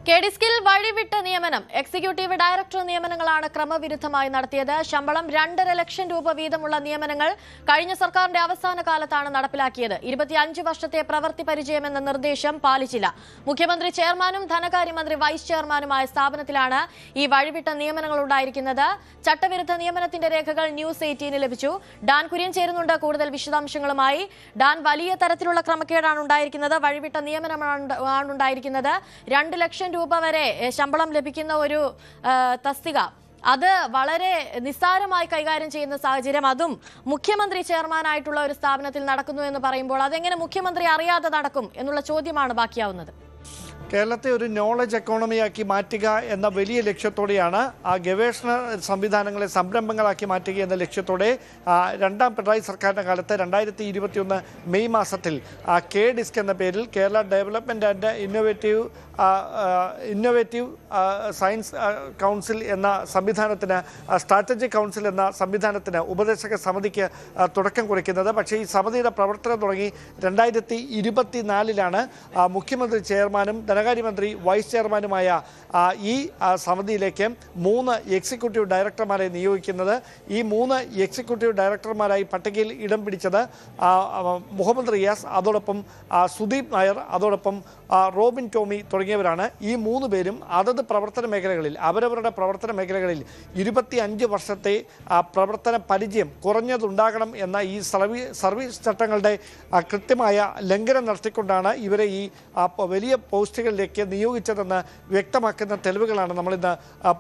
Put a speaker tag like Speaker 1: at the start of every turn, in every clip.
Speaker 1: കെഡിസ്കിൽ വഴിവിട്ട നിയമനം executive director നിയമനങ്ങളാണ് ക്രമവിരുദ്ധമായി നടത്തിയത്. ശമ്പളം 2.5 ലക്ഷം രൂപ വീതമുള്ള നിയമനങ്ങൾ കഴിഞ്ഞ സർക്കാരിന്റെ അവസാന കാലത്താണ് നടപ്പിലാക്കിയത്. 25 വർഷത്തെ പ്രവൃത്തി പരിചയമെന്ന നിർദ്ദേശം പാലിച്ചില്ല. മുഖ്യമന്ത്രി ചെയർമാനും ധനകാര്യമന്ത്രി വൈസ് ചെയർമാനുമായ സ്ഥാപനത്തിലാണ് ഈ വഴിവിട്ട നിയമനങ്ങൾ ഉണ്ടായിരിക്കുന്നത്. ചട്ടവിരുദ്ധ നിയമനത്തിന്റെ രേഖകൾ ന്യൂസ് 18 ലഭിച്ചു. ഡാൻ കുര്യൻ ചേരുന്നുണ്ട് കൂടുതൽ വിശദാംശങ്ങളുമായി. ഡാൻ, വലിയ തരത്തിലുള്ള ക്രമക്കേടാണ് ഉണ്ടായിരിക്കുന്നത്, വഴിവിട്ട നിയമനമാണ് ഉണ്ടായിരിക്കുന്നത്. 2 ലക്ഷം രൂപ വരെ ശമ്പളം ലഭിക്കുന്ന ഒരു തസ്തിക, അത് വളരെ നിസ്സാരമായി കൈകാര്യം ചെയ്യുന്ന സാഹചര്യം, അതും മുഖ്യമന്ത്രി ചെയർമാനായിട്ടുള്ള ഒരു സ്ഥാപനത്തിൽ നടക്കുന്നു എന്ന് പറയുമ്പോൾ അതെങ്ങനെ മുഖ്യമന്ത്രി അറിയാതെ നടക്കും എന്നുള്ള ചോദ്യമാണ് ബാക്കിയാവുന്നത്.
Speaker 2: കേരളത്തെ ഒരു നോളജ് എക്കോണമിയാക്കി മാറ്റുക എന്ന വലിയ ലക്ഷ്യത്തോടെയാണ് ആ ഗവേഷണ സംവിധാനങ്ങളെ സംരംഭങ്ങളാക്കി മാറ്റുക എന്ന ലക്ഷ്യത്തോടെ രണ്ടാം പിണറായി സർക്കാരിൻ്റെ കാലത്ത് 2021 മെയ് മാസത്തിൽ കെഡിസ്ക് എന്ന പേരിൽ Kerala development and innovative science council എന്ന സംവിധാനത്തിന്, സ്ട്രാറ്റജിക് കൗൺസിൽ എന്ന സംവിധാനത്തിന്, ഉപദേശക സമിതിക്ക് തുടക്കം കുറിക്കുന്നത്. പക്ഷേ ഈ സമിതിയുടെ പ്രവർത്തനം തുടങ്ങി 2024 മുഖ്യമന്ത്രി ചെയർമാനും ധനകാര്യമന്ത്രി വൈസ് ചെയർമാനുമായ ഈ സമിതിയിലേക്ക് 3 എക്സിക്യൂട്ടീവ് ഡയറക്ടർമാരെ നിയോഗിക്കുന്നത്. ഈ 3 എക്സിക്യൂട്ടീവ് ഡയറക്ടർമാരായി പട്ടികയിൽ ഇടം പിടിച്ചത് മുഹമ്മദ് റിയാസ്, അതോടൊപ്പം സുദീപ് നായർ, അതോടൊപ്പം റോബിൻ ടോമി തുടങ്ങിയവരാണ്. ഈ 3 പേരും അതത് പ്രവർത്തന മേഖലകളിൽ, അവരവരുടെ പ്രവർത്തന മേഖലകളിൽ 25 വർഷത്തെ പ്രവർത്തന പരിചയം കുറഞ്ഞതുണ്ടാകണം എന്ന ഈ സർവീസ് ചട്ടങ്ങളുടെ കൃത്യമായ ലംഘനം നടത്തിക്കൊണ്ടാണ് ഇവരെ ഈ വലിയ പോസ്റ്റുകളിലേക്ക് നിയോഗിച്ചതെന്ന് വ്യക്തമാക്കുന്ന തെളിവുകളാണ് നമ്മളിന്ന്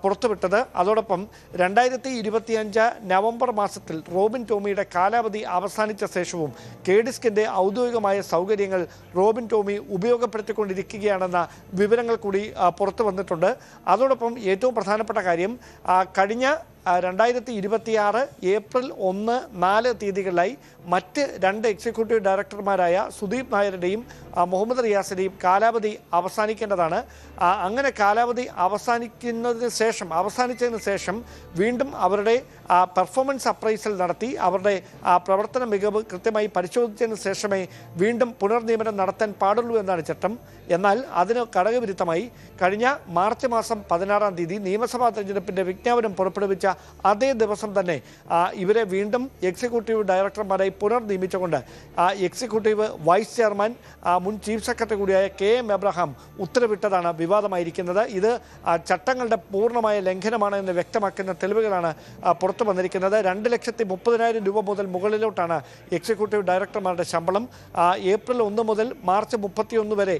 Speaker 2: പുറത്തുവിട്ടത്. അതോടൊപ്പം 2025 നവംബർ മാസത്തിൽ റോബിൻ ടോമിയുടെ കാലാവധി അവസാനിച്ച ശേഷവും കെഡിസ്കിൻ്റെ ഔദ്യോഗികമായ സൗകര്യങ്ങൾ റോബിൻ ടോമി ഉപയോഗപ്പെടുത്തിക്കൊണ്ടിരിക്കുകയാണെന്ന വിവരങ്ങൾ കൂടി പുറത്തു വന്നിട്ടുണ്ട്. അതോടൊപ്പം ഏറ്റവും പ്രധാനപ്പെട്ട കാര്യം, കഴിഞ്ഞ 2026 ഏപ്രിൽ 1, 4 തീയതികളിലായി മറ്റ് 2 എക്സിക്യൂട്ടീവ് ഡയറക്ടർമാരായ സുദീപ് നായരുടെയും മുഹമ്മദ് റിയാസിൻ്റെയും കാലാവധി അവസാനിക്കേണ്ടതാണ്. അങ്ങനെ കാലാവധി അവസാനിച്ചതിന് ശേഷം വീണ്ടും അവരുടെ പെർഫോമൻസ് അപ്രൈസൽ നടത്തി അവരുടെ പ്രവർത്തന മികവ് കൃത്യമായി പരിശോധിച്ചതിന് ശേഷമേ വീണ്ടും പുനർനിയമനം നടത്താൻ പാടുള്ളൂ എന്നാണ് ചട്ടം. എന്നാൽ അതിന് ഘടകവിരുദ്ധമായി കഴിഞ്ഞ മാർച്ച് മാസം 16 തീയതി നിയമസഭാ തെരഞ്ഞെടുപ്പിൻ്റെ വിജ്ഞാപനം പുറപ്പെടുവിച്ച അതേ ദിവസം തന്നെ ഇവരെ വീണ്ടും എക്സിക്യൂട്ടീവ് ഡയറക്ടർമാരായി പുനർനിയമിച്ചുകൊണ്ട് എക്സിക്യൂട്ടീവ് വൈസ് ചെയർമാൻ, മുൻ ചീഫ് സെക്രട്ടറി കൂടിയായ KM എബ്രഹാം ഉത്തരവിട്ടതാണ് വിവാദമായിരിക്കുന്നത്. ഇത് ചട്ടങ്ങളുടെ പൂർണ്ണമായ ലംഘനമാണ് എന്ന് വ്യക്തമാക്കുന്ന തെളിവുകളാണ് പുറത്തു വന്നിരിക്കുന്നത്. 2,30,000 രൂപ മുതൽ മുകളിലോട്ടാണ് എക്സിക്യൂട്ടീവ് ഡയറക്ടർമാരുടെ ശമ്പളം. ഏപ്രിൽ 1 മുതൽ മാർച്ച് 31 വരെ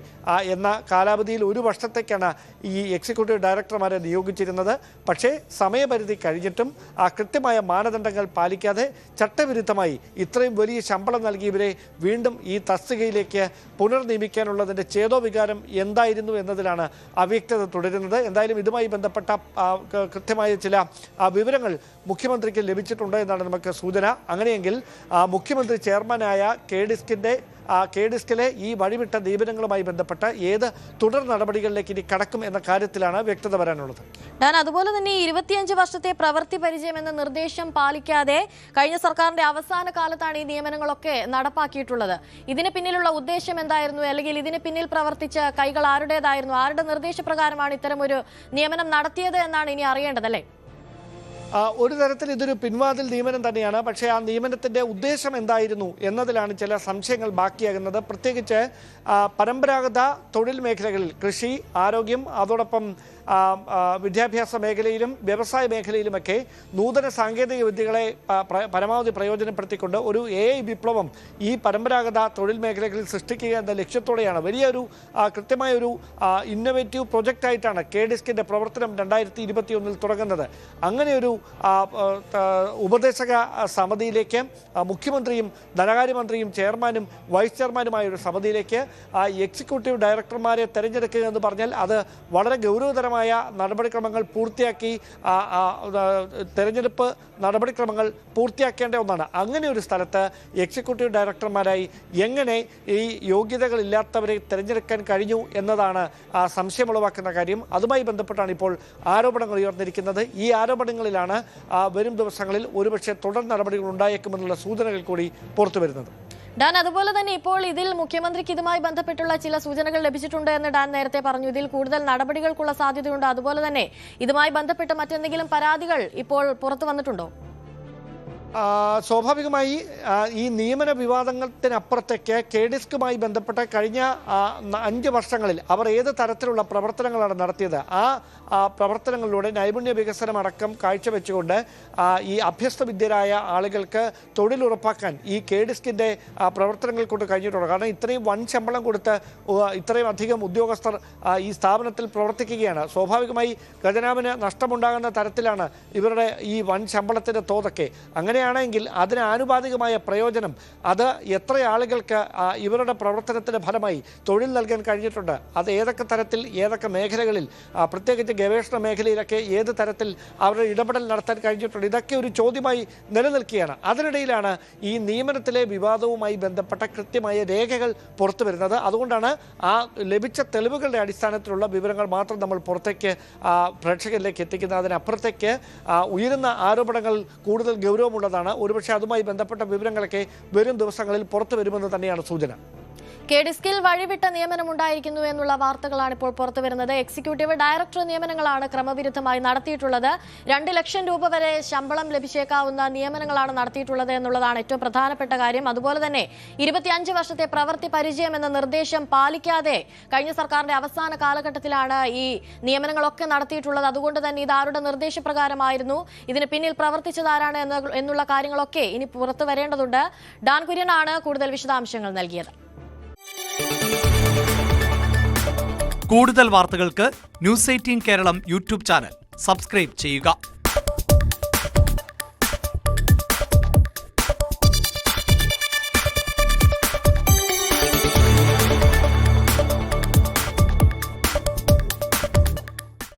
Speaker 2: എന്ന കാലാവധിയിൽ 1 വർഷത്തേക്കാണ് ഈ എക്സിക്യൂട്ടീവ് ഡയറക്ടർമാരെ നിയോഗിച്ചിരുന്നത്. പക്ഷേ സമയപരിധി കഴിഞ്ഞിട്ടും കൃത്യമായ മാനദണ്ഡങ്ങൾ പാലിക്കാതെ ചട്ടവിരുദ്ധമായി ഇത്രയും വലിയ ശമ്പളം നൽകിയവരെ വീണ്ടും ഈ തസ്തികയിലേക്ക് പുനർനിയമിക്കാനുള്ളതിൻ്റെ ചേതോവികാരം എന്തായിരുന്നു എന്നതിലാണ് അവ്യക്തത തുടരുന്നത്. എന്തായാലും ഇതുമായി ബന്ധപ്പെട്ട കൃത്യമായ ചില വിവരങ്ങൾ മുഖ്യമന്ത്രിക്ക് ലഭിച്ചിട്ടുണ്ട് എന്നാണ് നമുക്ക് സൂചന. അങ്ങനെയെങ്കിൽ മുഖ്യമന്ത്രി ചെയർമാനായ കെഡിസ്കിലെ ഈ വഴിവിട്ട നിയമനങ്ങളുമായി ബന്ധപ്പെട്ട ഏത് തുടർ നടപടികളിലേക്ക് ഇനി കടക്കും എന്ന കാര്യത്തിലാണ് വ്യക്തത വരാനുള്ളത്.
Speaker 1: അതുപോലെ തന്നെ 25 വർഷത്തെ പ്രവൃത്തി പരിചയം എന്ന നിർദ്ദേശം പാലിക്കാതെ കഴിഞ്ഞ സർക്കാരിന്റെ അവസാന കാലത്താണ് ഈ നിയമനങ്ങളൊക്കെ നടപ്പാക്കിയിട്ടുള്ളത്. ഇതിന് പിന്നിലുള്ള ഉദ്ദേശം എന്തായിരുന്നു, അല്ലെങ്കിൽ ഇതിന് പിന്നിൽ പ്രവർത്തിച്ച കൈകൾ ആരുടേതായിരുന്നു, ആരുടെ നിർദ്ദേശപ്രകാരമാണ് ഇത്തരം ഒരു നിയമനം നടത്തിയത് എന്നാണ് ഇനി അറിയേണ്ടതല്ലേ?
Speaker 2: ഒരു തരത്തിൽ ഇതൊരു പിൻവാതിൽ നിയമനം തന്നെയാണ്. പക്ഷേ ആ നിയമനത്തിൻ്റെ ഉദ്ദേശം എന്തായിരുന്നു എന്നതിലാണ് ചില സംശയങ്ങൾ ബാക്കിയാകുന്നത്. പ്രത്യേകിച്ച് പരമ്പരാഗത തൊഴിൽ മേഖലകളിൽ, കൃഷി, ആരോഗ്യം, അതോടൊപ്പം വിദ്യാഭ്യാസ മേഖലയിലും വ്യവസായ മേഖലയിലുമൊക്കെ നൂതന സാങ്കേതിക വിദ്യകളെ പരമാവധി പ്രയോജനപ്പെടുത്തിക്കൊണ്ട് ഒരു AI വിപ്ലവം ഈ പരമ്പരാഗത തൊഴിൽ മേഖലകളിൽ സൃഷ്ടിക്കുക എന്ന ലക്ഷ്യത്തോടെയാണ് വലിയൊരു കൃത്യമായൊരു ഇന്നോവേറ്റീവ് പ്രൊജക്റ്റായിട്ടാണ് കെഡിസ്കിൻ്റെ പ്രവർത്തനം 2021 തുടങ്ങുന്നത്. അങ്ങനെയൊരു ഉപദേശക സമിതിയിലേക്ക് മുഖ്യമന്ത്രിയും ധനകാര്യമന്ത്രിയും ചെയർമാനും വൈസ് ചെയർമാനുമായ ഒരു സമിതിയിലേക്ക് എക്സിക്യൂട്ടീവ് ഡയറക്ടർമാരെ തിരഞ്ഞെടുക്കുക എന്ന് പറഞ്ഞാൽ അത് വളരെ ഗൗരവതരമായ നടപടിക്രമങ്ങൾ പൂർത്തിയാക്കി തെരഞ്ഞെടുപ്പ് നടപടിക്രമങ്ങൾ പൂർത്തിയാക്കേണ്ട ഒന്നാണ്. അങ്ങനെ ഒരു സ്ഥലത്ത് എക്സിക്യൂട്ടീവ് ഡയറക്ടർമാരായി എങ്ങനെ ഈ യോഗ്യതകളില്ലാത്തവരെ തിരഞ്ഞെടുക്കാൻ കഴിഞ്ഞു എന്നതാണ് സംശയമുളവാക്കുന്ന കാര്യം. അതുമായി ബന്ധപ്പെട്ടാണ് ഇപ്പോൾ ആരോപണങ്ങൾ ഉയർന്നിരിക്കുന്നത്. ഈ ആരോപണങ്ങളിലാണ് വരും ദിവസങ്ങളിൽ ഒരുപക്ഷെ തുടർ നടപടികൾ ഉണ്ടായേക്കുമെന്നുള്ള സൂചനകൾ കൂടി പുറത്തുവരുന്നത്.
Speaker 1: ഡാൻ, അതുപോലെ തന്നെ ഇപ്പോൾ ഇതിൽ മുഖ്യമന്ത്രിക്ക് ഇതുമായി ബന്ധപ്പെട്ടുള്ള ചില സൂചനകൾ ലഭിച്ചിട്ടുണ്ട് എന്ന് ഡാൻ നേരത്തെ പറഞ്ഞു. ഇതിൽ കൂടുതൽ നടപടികൾക്കുള്ള സാധ്യതയുണ്ട്. അതുപോലെ തന്നെ ഇതുമായി ബന്ധപ്പെട്ട് മറ്റെന്തെങ്കിലും പരാതികൾ ഇപ്പോൾ പുറത്തു വന്നിട്ടുണ്ടോ?
Speaker 2: സ്വാഭാവികമായി ഈ നിയമന വിവാദത്തിനപ്പുറത്തേക്ക് KDISCുമായി ബന്ധപ്പെട്ട കഴിഞ്ഞ 5 വർഷങ്ങളിൽ അവർ ഏത് തരത്തിലുള്ള പ്രവർത്തനങ്ങളാണ് നടത്തിയത്, ആ പ്രവർത്തനങ്ങളിലൂടെ നൈപുണ്യ വികസനം അടക്കം കാഴ്ചവെച്ചുകൊണ്ട് ഈ അഭ്യസ്തവിദ്യരായ ആളുകൾക്ക് തൊഴിലുറപ്പാക്കാൻ ഈ KDISCിൻ്റെ പ്രവർത്തനങ്ങൾ കൊണ്ട് കഴിഞ്ഞിട്ടുണ്ട്. കാരണം ഇത്രയും വൻ ശമ്പളം കൊടുത്ത് ഇത്രയും അധികം ഉദ്യോഗസ്ഥർ ഈ സ്ഥാപനത്തിൽ പ്രവർത്തിക്കുകയാണ്. സ്വാഭാവികമായി ഖജനാവിന് നഷ്ടമുണ്ടാകുന്ന തരത്തിലാണ് ഇവരുടെ ഈ വൻ ശമ്പളത്തിൻ്റെ തോതൊക്കെ. അങ്ങനെയാണെങ്കിൽ അതിന് ആനുപാതികമായ പ്രയോജനം അത് എത്ര ആളുകൾക്ക് ഇവരുടെ പ്രവർത്തനത്തിൻ്റെ ഫലമായി തൊഴിൽ നൽകാൻ കഴിഞ്ഞിട്ടുണ്ട്, അത് ഏതൊക്കെ തരത്തിൽ ഏതൊക്കെ മേഖലകളിൽ, പ്രത്യേകിച്ച് ഗവേഷണ മേഖലയിലൊക്കെ ഏത് തരത്തിൽ അവരുടെ ഇടപെടൽ നടത്താൻ കഴിഞ്ഞിട്ടുണ്ട്, ഇതൊക്കെ ഒരു ചോദ്യമായി നിലനിൽക്കുകയാണ്. അതിനിടയിലാണ് ഈ നിയമനത്തിലെ വിവാദവുമായി ബന്ധപ്പെട്ട കൃത്യമായ രേഖകൾ പുറത്തു വരുന്നത്. അതുകൊണ്ടാണ് ആ ലഭിച്ച തെളിവുകളുടെ അടിസ്ഥാനത്തിലുള്ള വിവരങ്ങൾ മാത്രം നമ്മൾ പുറത്തേക്ക് പ്രേക്ഷകരിലേക്ക് എത്തിക്കുന്നത്. അതിനപ്പുറത്തേക്ക് ഉയരുന്ന ആരോപണങ്ങൾ കൂടുതൽ ഗൗരവമുള്ളതാണ്. ഒരുപക്ഷെ അതുമായി ബന്ധപ്പെട്ട വിവരങ്ങളൊക്കെ വരും ദിവസങ്ങളിൽ പുറത്തു വരുമെന്ന് തന്നെയാണ് സൂചന.
Speaker 1: KDISCിൽ വഴിവിട്ട നിയമനം ഉണ്ടായിരിക്കുന്നു എന്നുള്ള വാർത്തകളാണ് ഇപ്പോൾ പുറത്തു വരുന്നത്. എക്സിക്യൂട്ടീവ് ഡയറക്ടർ നിയമനങ്ങളാണ് ക്രമവിരുദ്ധമായി നടത്തിയിട്ടുള്ളത്. 2 ലക്ഷം രൂപ വരെ ശമ്പളം ലഭിച്ചേക്കാവുന്ന നിയമനങ്ങളാണ് നടത്തിയിട്ടുള്ളത് എന്നുള്ളതാണ് ഏറ്റവും പ്രധാനപ്പെട്ട കാര്യം. അതുപോലെ തന്നെ 25 വർഷത്തെ പ്രവൃത്തി പരിചയം എന്ന നിർദ്ദേശം പാലിക്കാതെ കഴിഞ്ഞ സർക്കാരിന്റെ അവസാന കാലഘട്ടത്തിലാണ് ഈ നിയമനങ്ങളൊക്കെ നടത്തിയിട്ടുള്ളത്. അതുകൊണ്ട് തന്നെ ഇത് ആരുടെ നിർദ്ദേശപ്രകാരമായിരുന്നു, ഇതിന് പിന്നിൽ പ്രവർത്തിച്ചതാരാണ് എന്നുള്ള കാര്യങ്ങളൊക്കെ ഇനി പുറത്തു വരേണ്ടതുണ്ട്. ഡാൻ കുര്യനാണ് കൂടുതൽ വിശദാംശങ്ങൾ നൽകിയത്.
Speaker 3: കൂടുതൽ വാർത്തകൾക്ക് News 18 കേരളം യൂട്യൂബ് ചാനൽ സബ്സ്ക്രൈബ് ചെയ്യുക.